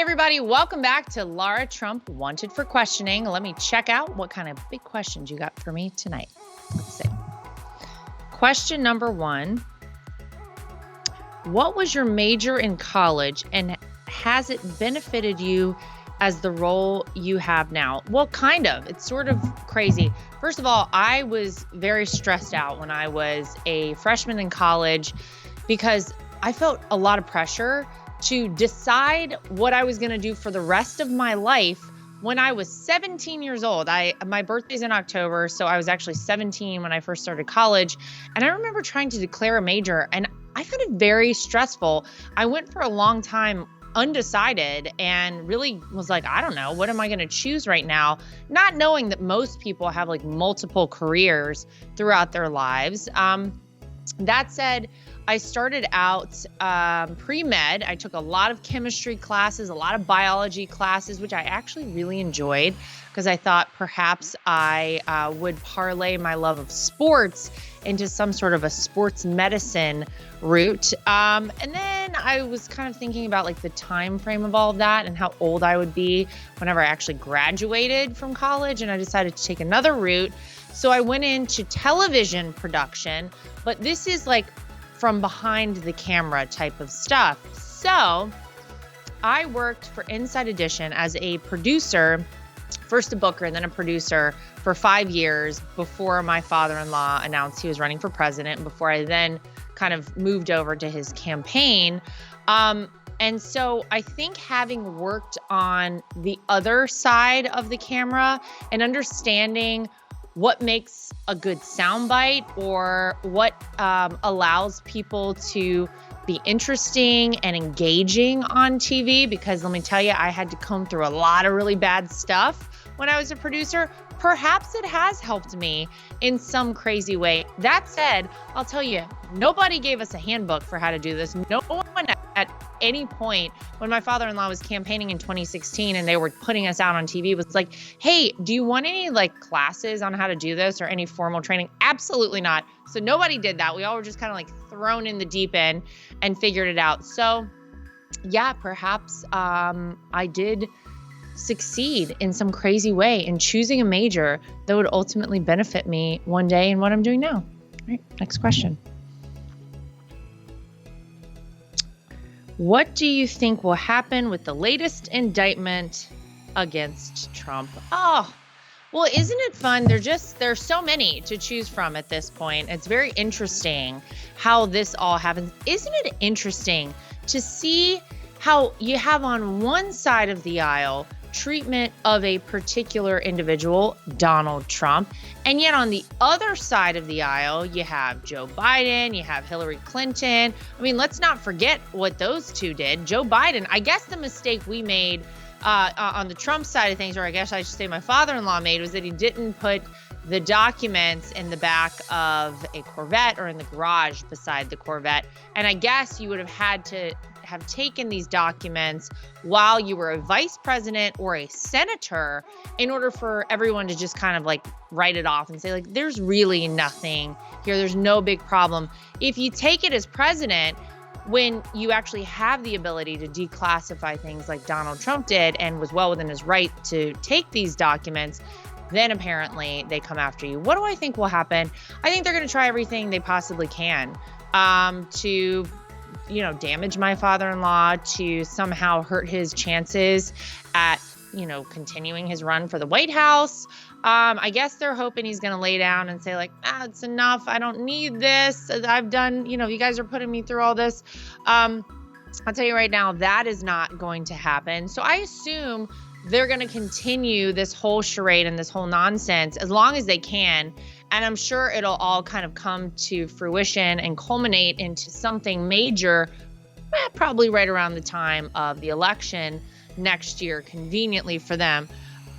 everybody, welcome back to Lara Trump Wanted for Questioning. Let me check out what kind of big questions you got for me tonight. Let's see. Question number 1. What was your major in college and has it benefited you as the role you have now? Well, kind of. It's sort of crazy. First of all, I was very stressed out when I was a freshman in college because I felt a lot of pressure to decide what I was going to do for the rest of my life when I was 17 years old. My birthday's in October, so I was actually 17 when I first started college. And I remember trying to declare a major, and I found it very stressful. I went for a long time undecided and really was like, I don't know, what am I going to choose right now? Not knowing that most people have like multiple careers throughout their lives. That said, I started out pre-med. I took a lot of chemistry classes, a lot of biology classes, which I actually really enjoyed because I thought perhaps I would parlay my love of sports into some sort of a sports medicine route. And then I was kind of thinking about like the time frame of all of that and how old I would be whenever I actually graduated from college. And I decided to take another route. So I went into television production, but this is like from behind the camera type of stuff. So I worked for Inside Edition as a producer, first a booker and then a producer for 5 years before my father-in-law announced he was running for president, before I then kind of moved over to his campaign. And so I think having worked on the other side of the camera and understanding what makes a good soundbite or what allows people to be interesting and engaging on TV, because let me tell you, I had to comb through a lot of really bad stuff when I was a producer. Perhaps it has helped me in some crazy way. That said, I'll tell you, nobody gave us a handbook for how to do this. No one at any point when my father-in-law was campaigning in 2016 and they were putting us out on TV was like, hey, do you want any like classes on how to do this or any formal training? Absolutely not. So nobody did that. We all were just kind of like thrown in the deep end and figured it out. So yeah, perhaps I did succeed in some crazy way in choosing a major that would ultimately benefit me one day in what I'm doing now. All right, next question. What do you think will happen with the latest indictment against Trump? Oh, well, isn't it fun? There's so many to choose from at this point. It's very interesting how this all happens. Isn't it interesting to see how you have on one side of the aisle treatment of a particular individual, Donald Trump, and yet on the other side of the aisle, you have Joe Biden, you have Hillary Clinton. I mean, let's not forget what those two did. Joe Biden, I guess the mistake we made on the Trump side of things, or I guess I should say my father-in-law made, was that he didn't put the documents in the back of a Corvette or in the garage beside the Corvette. And I guess you would have had to have taken these documents while you were a vice president or a senator in order for everyone to just kind of like write it off and say like, there's really nothing here. There's no big problem. If you take it as president, when you actually have the ability to declassify things like Donald Trump did and was well within his right to take these documents, then apparently they come after you. What do I think will happen? I think they're going to try everything they possibly can to damage my father-in-law, to somehow hurt his chances at, continuing his run for the White House. I guess they're hoping he's going to lay down and say like, it's enough. I don't need this. I've done, you guys are putting me through all this. I'll tell you right now, that is not going to happen. So I assume they're going to continue this whole charade and this whole nonsense as long as they can. And I'm sure it'll all kind of come to fruition and culminate into something major, probably right around the time of the election next year, conveniently for them.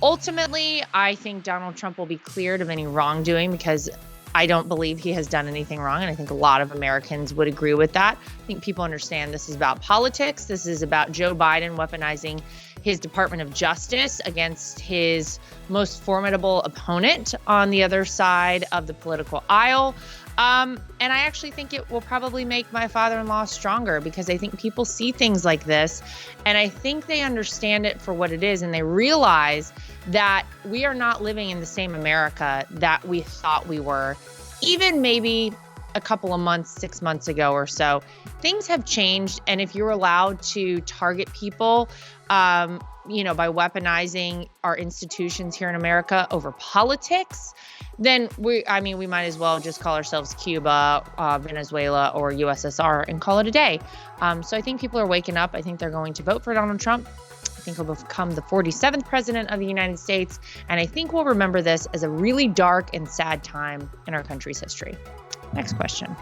Ultimately, I think Donald Trump will be cleared of any wrongdoing because I don't believe he has done anything wrong. And I think a lot of Americans would agree with that. I think people understand this is about politics. This is about Joe Biden weaponizing his Department of Justice against his most formidable opponent on the other side of the political aisle. And I actually think it will probably make my father-in-law stronger, because I think people see things like this and I think they understand it for what it is. And they realize that we are not living in the same America that we thought we were, even maybe a couple of months, 6 months ago or so. Things have changed. And if you're allowed to target people, by weaponizing our institutions here in America over politics, then we might as well just call ourselves Cuba, Venezuela, or USSR and call it a day. So I think people are waking up. I think they're going to vote for Donald Trump. I think he'll become the 47th president of the United States. And I think we'll remember this as a really dark and sad time in our country's history. Next question.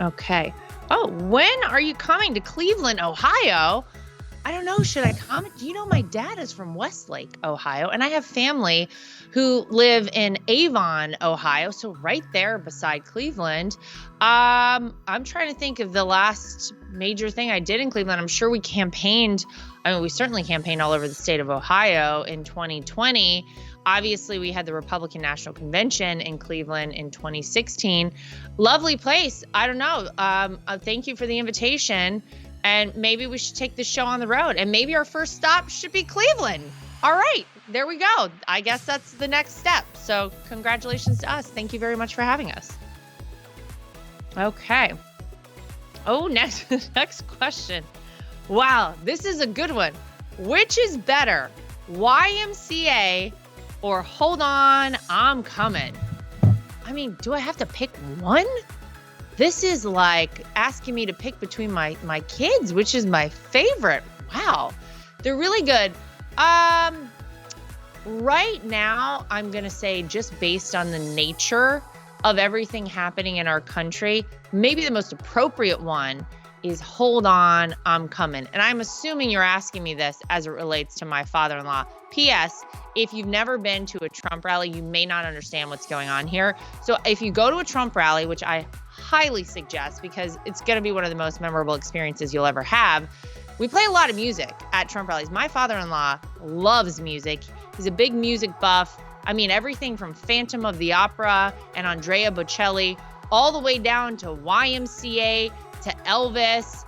Okay. Oh, when are you coming to Cleveland, Ohio? I don't know. Should I come? Do you know my dad is from Westlake, Ohio, and I have family who live in Avon, Ohio, so right there beside Cleveland. I'm trying to think of the last major thing I did in Cleveland. I'm sure we campaigned. We certainly campaigned all over the state of Ohio in 2020. Obviously, we had the Republican National Convention in Cleveland in 2016. Lovely place. I don't know. Thank you for the invitation. And maybe we should take this show on the road. And maybe our first stop should be Cleveland. All right, there we go. I guess that's the next step. So congratulations to us. Thank you very much for having us. Okay. Oh, next question. Wow, this is a good one. Which is better, YMCA or Hold On, I'm Coming? I mean, do I have to pick one? This is like asking me to pick between my kids, which is my favorite. Wow. They're really good. Right now, I'm going to say, just based on the nature of everything happening in our country, maybe the most appropriate one is Hold On, I'm Coming. And I'm assuming you're asking me this as it relates to my father-in-law. P.S. If you've never been to a Trump rally, you may not understand what's going on here. So if you go to a Trump rally, which I highly suggest because it's going to be one of the most memorable experiences you'll ever have, we play a lot of music at Trump rallies. My father-in-law loves music. He's a big music buff. I mean, everything from Phantom of the Opera and Andrea Bocelli all the way down to YMCA to Elvis.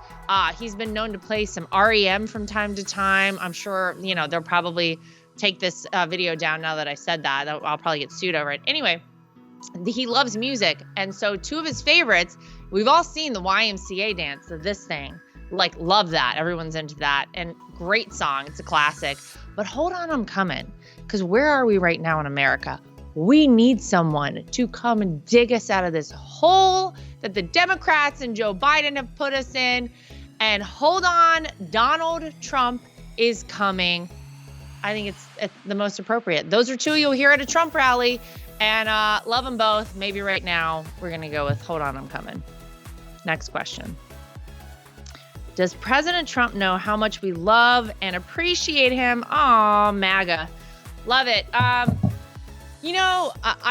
He's been known to play some REM from time to time. I'm sure, they'll probably take this video down now that I said that. I'll probably get sued over it. Anyway, he loves music. And so two of his favorites, we've all seen the YMCA dance of this thing. Love that. Everyone's into that. And great song. It's a classic. But Hold On, I'm Coming. Because where are we right now in America? We need someone to come and dig us out of this hole that the Democrats and Joe Biden have put us in. And hold on, Donald Trump is coming. I think it's the most appropriate. Those are two you'll hear at a Trump rally, and love them both. Maybe right now we're going to go with Hold On, I'm Coming. Next question. Does President Trump know how much we love and appreciate him? Aw, MAGA. Love it. I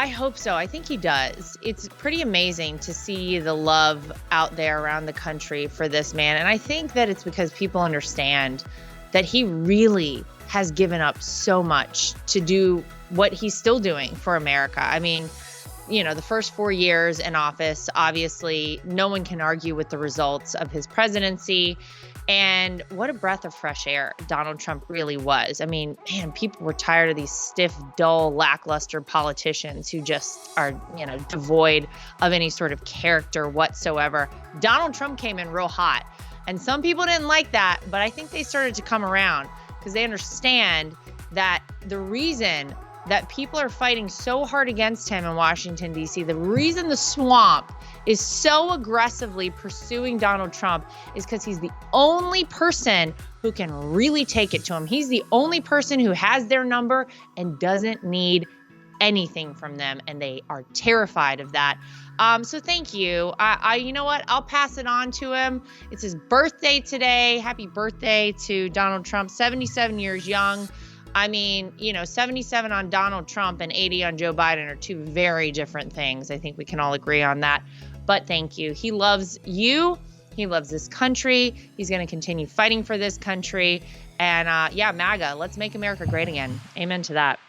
hope so. I think he does. It's pretty amazing to see the love out there around the country for this man. And I think that it's because people understand that he really has given up so much to do what he's still doing for America. I mean, the first 4 years in office, obviously, no one can argue with the results of his presidency. And what a breath of fresh air Donald Trump really was. I mean, man, people were tired of these stiff, dull, lackluster politicians who just are, devoid of any sort of character whatsoever. Donald Trump came in real hot. And some people didn't like that, but I think they started to come around because they understand that the reason that people are fighting so hard against him in Washington, D.C., the reason the swamp is so aggressively pursuing Donald Trump is because he's the only person who can really take it to him. He's the only person who has their number and doesn't need anything from them, and they are terrified of that. So thank you. You know what? I'll pass it on to him. It's his birthday today. Happy birthday to Donald Trump, 77 years young. I mean, 77 on Donald Trump and 80 on Joe Biden are two very different things. I think we can all agree on that. But thank you. He loves you. He loves this country. He's going to continue fighting for this country. And MAGA, let's make America great again. Amen to that.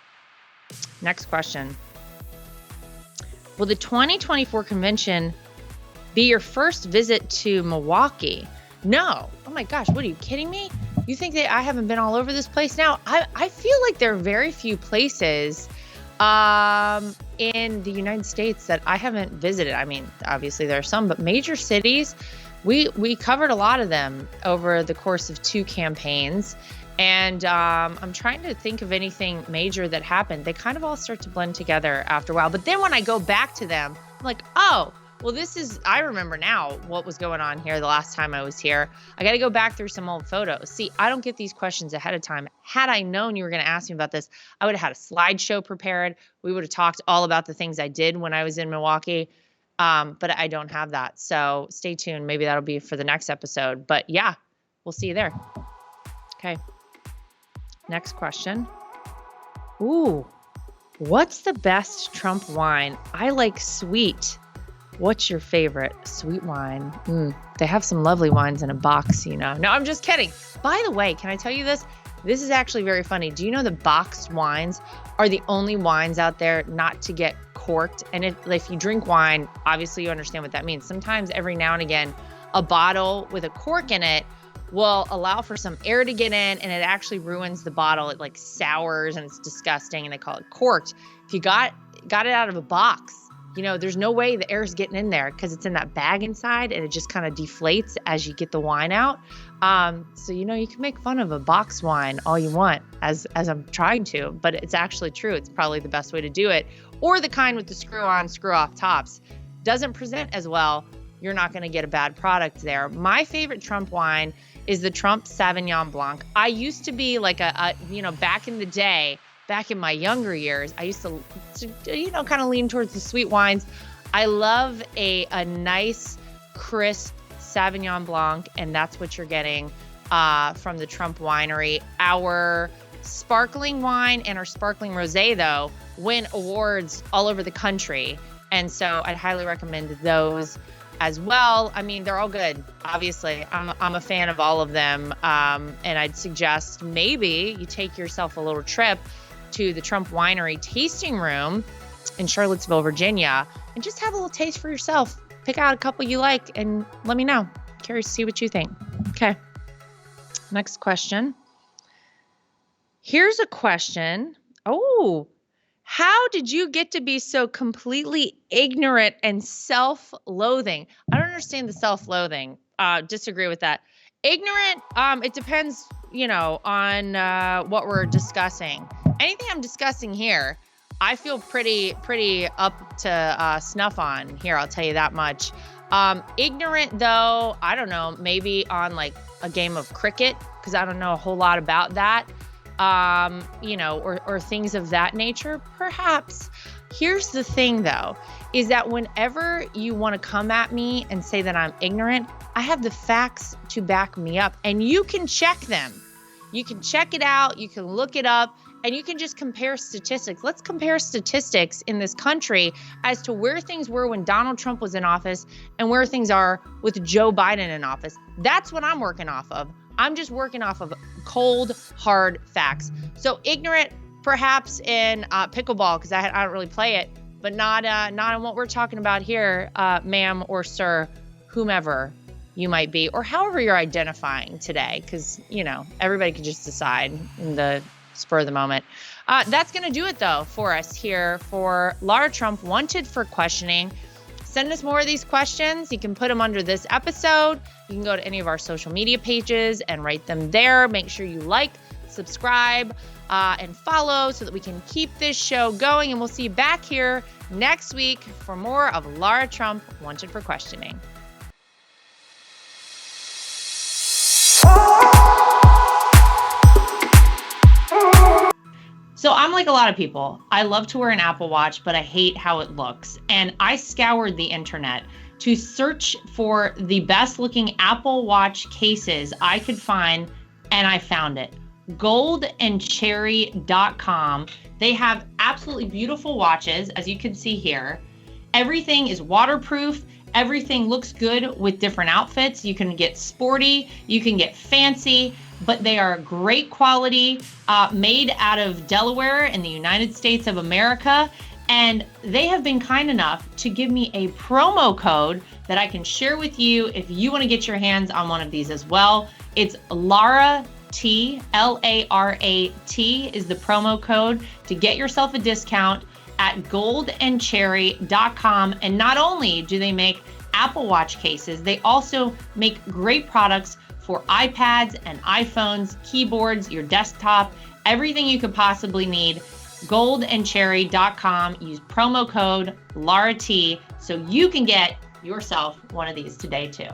Next question. Will the 2024 convention be your first visit to Milwaukee? No. Oh my gosh, what are you kidding me? You think that I haven't been all over this place now? I feel like there are very few places in the United States that I haven't visited. I mean, obviously there are some, but major cities, we covered a lot of them over the course of 2 campaigns. And I'm trying to think of anything major that happened. They kind of all start to blend together after a while. But then when I go back to them, I'm like, oh, well, I remember now what was going on here the last time I was here. I got to go back through some old photos. See, I don't get these questions ahead of time. Had I known you were going to ask me about this, I would have had a slideshow prepared. We would have talked all about the things I did when I was in Milwaukee. But I don't have that. So stay tuned. Maybe that'll be for the next episode. But yeah, we'll see you there. Okay. Next question. Ooh, what's the best Trump wine? I like sweet. What's your favorite? Sweet wine. They have some lovely wines in a box, you know. No, I'm just kidding. By the way, can I tell you this? This is actually very funny. Do you know that boxed wines are the only wines out there not to get corked? And if you drink wine, obviously you understand what that means. Sometimes every now and again, a bottle with a cork in it will allow for some air to get in, and it actually ruins the bottle. It like sours and it's disgusting, and they call it corked. If you got it out of a box, you know, there's no way the air is getting in there because it's in that bag inside, and it just kind of deflates as you get the wine out. So, you know, you can make fun of a box wine all you want, as I'm trying to, but it's actually true. It's probably the best way to do it. Or the kind with the screw on, screw off tops. Doesn't present as well. You're not going to get a bad product there. My favorite Trump wine is the Trump Sauvignon Blanc. I used to be like back in the day, back in my younger years, I used to kind of lean towards the sweet wines. I love a nice, crisp Sauvignon Blanc, and that's what you're getting from the Trump winery. Our sparkling wine and our sparkling rosé, though, win awards all over the country. And so I'd highly recommend those as well. I mean, they're all good. Obviously, I'm a fan of all of them. And I'd suggest maybe you take yourself a little trip to the Trump Winery tasting room in Charlottesville, Virginia, and just have a little taste for yourself. Pick out a couple you like and let me know. Curious to see what you think. Okay. Next question. Here's a question. Oh, how did you get to be so completely ignorant and self-loathing? I don't understand the self-loathing. Disagree with that. Ignorant, it depends, on what we're discussing. Anything I'm discussing here, I feel pretty up to snuff on here. I'll tell you that much. Ignorant, though, I don't know, maybe on like a game of cricket, because I don't know a whole lot about that. Or things of that nature, perhaps. Here's the thing, though, is that whenever you want to come at me and say that I'm ignorant, I have the facts to back me up, and you can check them. You can check it out. You can look it up, and you can just compare statistics. Let's compare statistics in this country as to where things were when Donald Trump was in office and where things are with Joe Biden in office. That's what I'm working off of. I'm just working off of cold, hard facts. So ignorant, perhaps in pickleball, because I don't really play it, but not in what we're talking about here, ma'am or sir, whomever you might be, or however you're identifying today, because, everybody can just decide in the spur of the moment. That's going to do it, though, for us here for Lara Trump Wanted for Questioning. Send us more of these questions. You can put them under this episode. You can go to any of our social media pages and write them there. Make sure you like, subscribe, and follow so that we can keep this show going. And we'll see you back here next week for more of Lara Trump Wanted for Questioning. So I'm like a lot of people. I love to wear an Apple Watch, but I hate how it looks. And I scoured the internet to search for the best looking Apple Watch cases I could find, and I found it. goldandcherry.com. They have absolutely beautiful watches, as you can see here. Everything is waterproof. Everything looks good with different outfits. You can get sporty, you can get fancy, but they are great quality, made out of Delaware in the United States of America. And they have been kind enough to give me a promo code that I can share with you if you want to get your hands on one of these as well. It's Lara T, L-A-R-A-T is the promo code to get yourself a discount at goldandcherry.com. And not only do they make Apple Watch cases, they also make great products for iPads and iPhones, keyboards, your desktop, everything you could possibly need. Goldandcherry.com. Use promo code LARAT so you can get yourself one of these today too.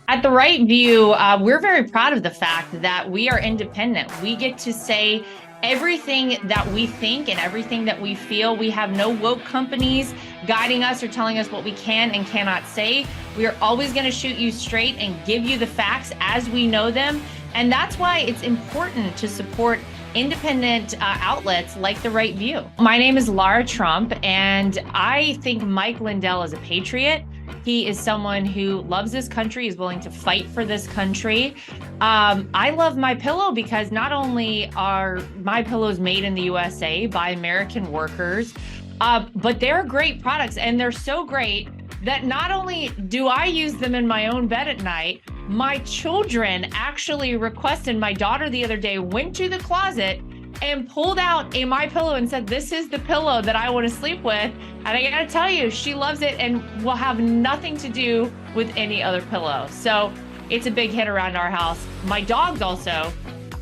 At The Right View, we're very proud of the fact that we are independent. We get to say everything that we think and everything that we feel. We have no woke companies guiding us or telling us what we can and cannot say. We are always going to shoot you straight and give you the facts as we know them. And that's why it's important to support independent outlets like The Right View. My name is Lara Trump, and I think Mike Lindell is a patriot. He is someone who loves this country, is willing to fight for this country. I love MyPillow because not only are MyPillows made in the USA by American workers, but they're great products, and they're so great that not only do I use them in my own bed at night, my children actually requested. My daughter the other day went to the closet and pulled out a MyPillow and said, "This is the pillow that I want to sleep with." And I gotta tell you, she loves it and will have nothing to do with any other pillow. So it's a big hit around our house. My dogs also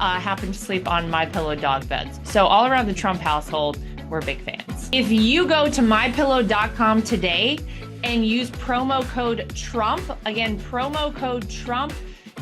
happen to sleep on MyPillow dog beds. So all around the Trump household, we're big fans. If you go to mypillow.com today and use promo code Trump, again, promo code Trump,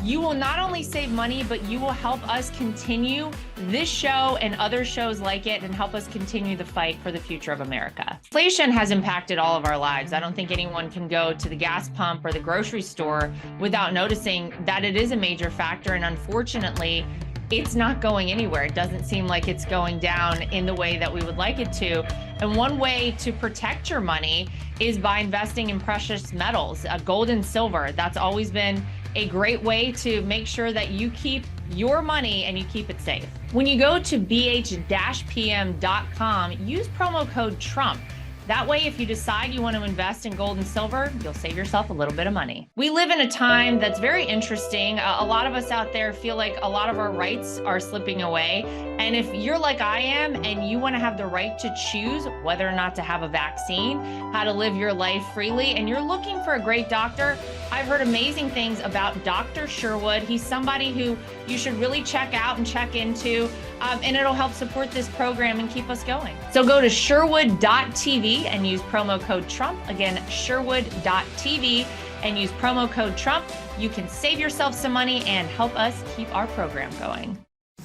you will not only save money, but you will help us continue this show and other shows like it and help us continue the fight for the future of America. Inflation has impacted all of our lives. I don't think anyone can go to the gas pump or the grocery store without noticing that it is a major factor. And unfortunately, it's not going anywhere. It doesn't seem like it's going down in the way that we would like it to. And one way to protect your money is by investing in precious metals, gold and silver. That's always been a great way to make sure that you keep your money and you keep it safe. When you go to bh-pm.com, use promo code Trump. That way, if you decide you want to invest in gold and silver, you'll save yourself a little bit of money. We live in a time that's very interesting. A lot of us out there feel like a lot of our rights are slipping away. And if you're like I am and you want to have the right to choose whether or not to have a vaccine, how to live your life freely, and you're looking for a great doctor, I've heard amazing things about Dr. Sherwood. He's somebody who you should really check out and check into, and it'll help support this program and keep us going. So go to sherwood.tv and use promo code Trump. Again, sherwood.tv and use promo code Trump. You can save yourself some money and help us keep our program going.